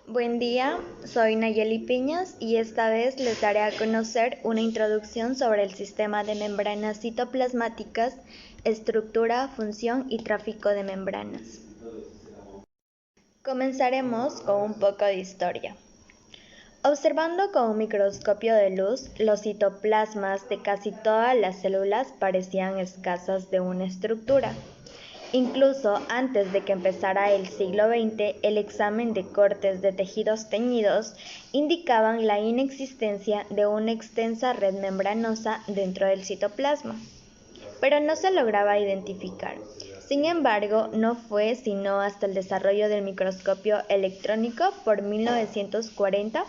Buen día, soy Nayeli Piñas y esta vez les daré a conocer una introducción sobre el sistema de membranas citoplasmáticas, estructura, función y tráfico de membranas. Comenzaremos con un poco de historia. Observando con un microscopio de luz, los citoplasmas de casi todas las células parecían escasas de una estructura. Incluso antes de que empezara el siglo XX, el examen de cortes de tejidos teñidos indicaban la inexistencia de una extensa red membranosa dentro del citoplasma, pero no se lograba identificar. Sin embargo, no fue sino hasta el desarrollo del microscopio electrónico por 1940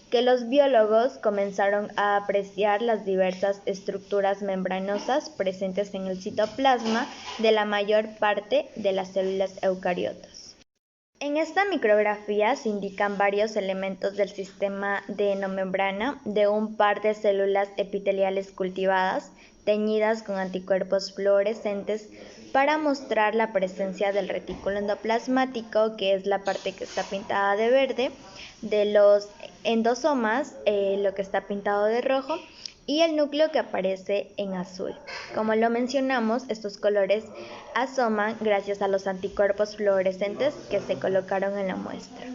que los biólogos comenzaron a apreciar las diversas estructuras membranosas presentes en el citoplasma de la mayor parte de las células eucariotas. En esta micrografía se indican varios elementos del sistema de enomembrana de un par de células epiteliales cultivadas, teñidas con anticuerpos fluorescentes para mostrar la presencia del retículo endoplasmático, que es la parte que está pintada de verde, de los endosomas, lo que está pintado de rojo, y el núcleo que aparece en azul. Como lo mencionamos, estos colores asoman gracias a los anticuerpos fluorescentes que se colocaron en la muestra.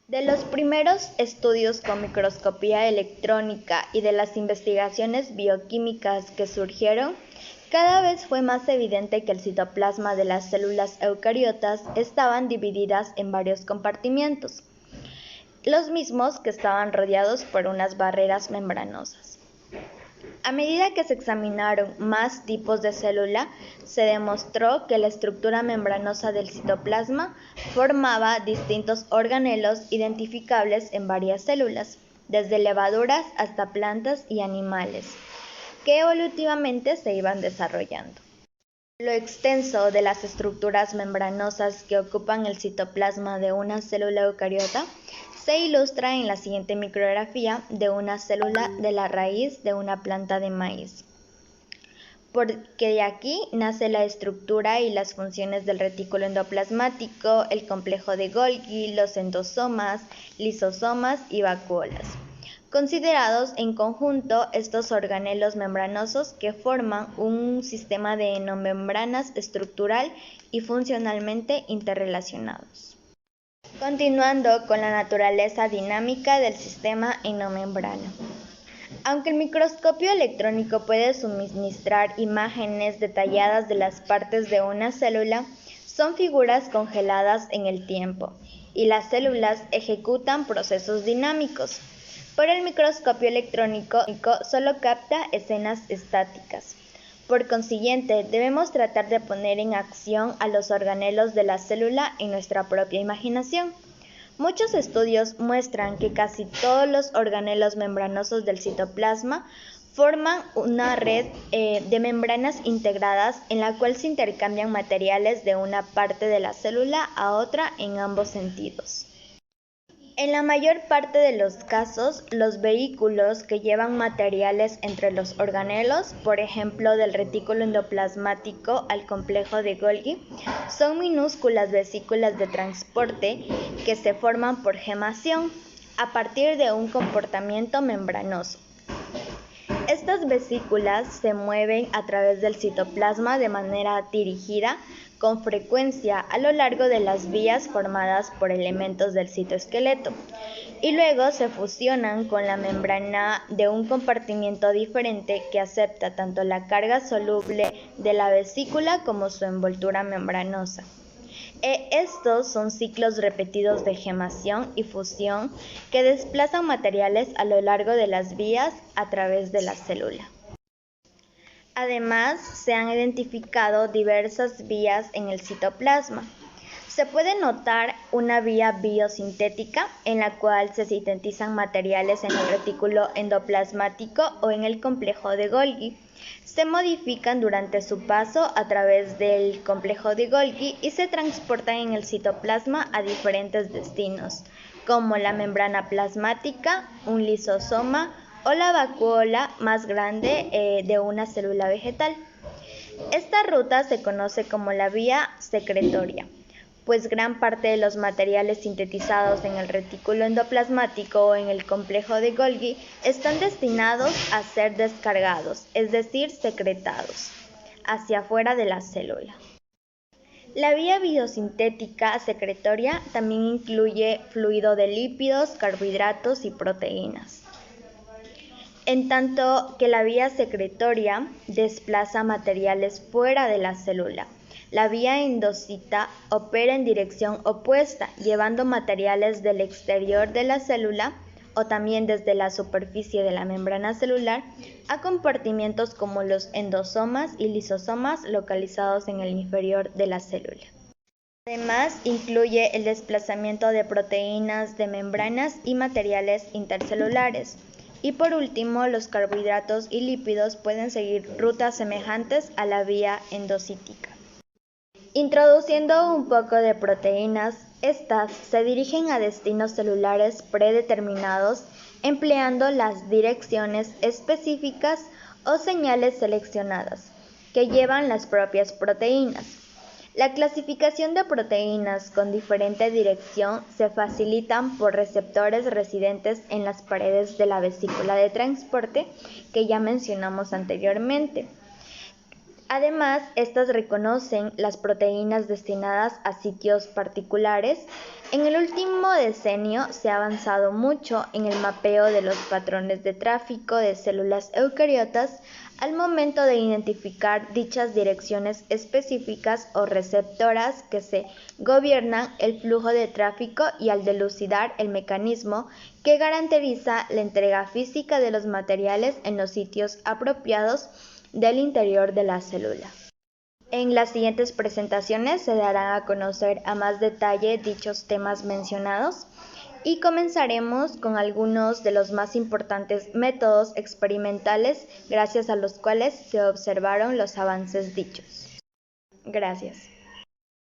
De los primeros estudios con microscopía electrónica y de las investigaciones bioquímicas que surgieron, cada vez fue más evidente que el citoplasma de las células eucariotas estaban divididas en varios compartimientos, los mismos que estaban rodeados por unas barreras membranosas. A medida que se examinaron más tipos de célula, se demostró que la estructura membranosa del citoplasma formaba distintos organelos identificables en varias células, desde levaduras hasta plantas y animales, que evolutivamente se iban desarrollando. Lo extenso de las estructuras membranosas que ocupan el citoplasma de una célula eucariota se ilustra en la siguiente micrografía de una célula de la raíz de una planta de maíz, porque de aquí nace la estructura y las funciones del retículo endoplasmático, el complejo de Golgi, los endosomas, lisosomas y vacuolas. Considerados en conjunto estos organelos membranosos que forman un sistema de enomembranas estructural y funcionalmente interrelacionados. Continuando con la naturaleza dinámica del sistema enomembrano. Aunque el microscopio electrónico puede suministrar imágenes detalladas de las partes de una célula, son figuras congeladas en el tiempo, y las células ejecutan procesos dinámicos. Pero el microscopio electrónico solo capta escenas estáticas. Por consiguiente, debemos tratar de poner en acción a los organelos de la célula en nuestra propia imaginación. Muchos estudios muestran que casi todos los organelos membranosos del citoplasma forman una red de membranas integradas en la cual se intercambian materiales de una parte de la célula a otra en ambos sentidos. En la mayor parte de los casos, los vehículos que llevan materiales entre los organelos, por ejemplo del retículo endoplasmático al complejo de Golgi, son minúsculas vesículas de transporte que se forman por gemación a partir de un comportamiento membranoso. Estas vesículas se mueven a través del citoplasma de manera dirigida con frecuencia a lo largo de las vías formadas por elementos del citoesqueleto y luego se fusionan con la membrana de un compartimiento diferente que acepta tanto la carga soluble de la vesícula como su envoltura membranosa. Estos son ciclos repetidos de gemación y fusión que desplazan materiales a lo largo de las vías a través de la célula. Además, se han identificado diversas vías en el citoplasma. Se puede notar una vía biosintética en la cual se sintetizan materiales en el retículo endoplasmático o en el complejo de Golgi. Se modifican durante su paso a través del complejo de Golgi y se transportan en el citoplasma a diferentes destinos, como la membrana plasmática, un lisosoma o la vacuola más grande de una célula vegetal. Esta ruta se conoce como la vía secretoria. pues gran parte de los materiales sintetizados en el retículo endoplasmático o en el complejo de Golgi están destinados a ser descargados, es decir, secretados, hacia afuera de la célula. La vía biosintética secretoria también incluye fluido de lípidos, carbohidratos y proteínas. En tanto que la vía secretoria desplaza materiales fuera de la célula. La vía endocita opera en dirección opuesta, llevando materiales del exterior de la célula o también desde la superficie de la membrana celular a compartimientos como los endosomas y lisosomas localizados en el inferior de la célula. Además, incluye el desplazamiento de proteínas de membranas y materiales intercelulares. Y por último, los carbohidratos y lípidos pueden seguir rutas semejantes a la vía endocítica. Introduciendo un poco de proteínas, estas se dirigen a destinos celulares predeterminados empleando las direcciones específicas o señales seleccionadas que llevan las propias proteínas. La clasificación de proteínas con diferente dirección se facilitan por receptores residentes en las paredes de la vesícula de transporte que ya mencionamos anteriormente. Además, estas reconocen las proteínas destinadas a sitios particulares. En el último decenio se ha avanzado mucho en el mapeo de los patrones de tráfico de células eucariotas al momento de identificar dichas direcciones específicas o receptoras que se gobiernan el flujo de tráfico y al dilucidar el mecanismo que garantiza la entrega física de los materiales en los sitios apropiados del interior de la célula. En las siguientes presentaciones se darán a conocer a más detalle dichos temas mencionados y comenzaremos con algunos de los más importantes métodos experimentales gracias a los cuales se observaron los avances dichos. Gracias.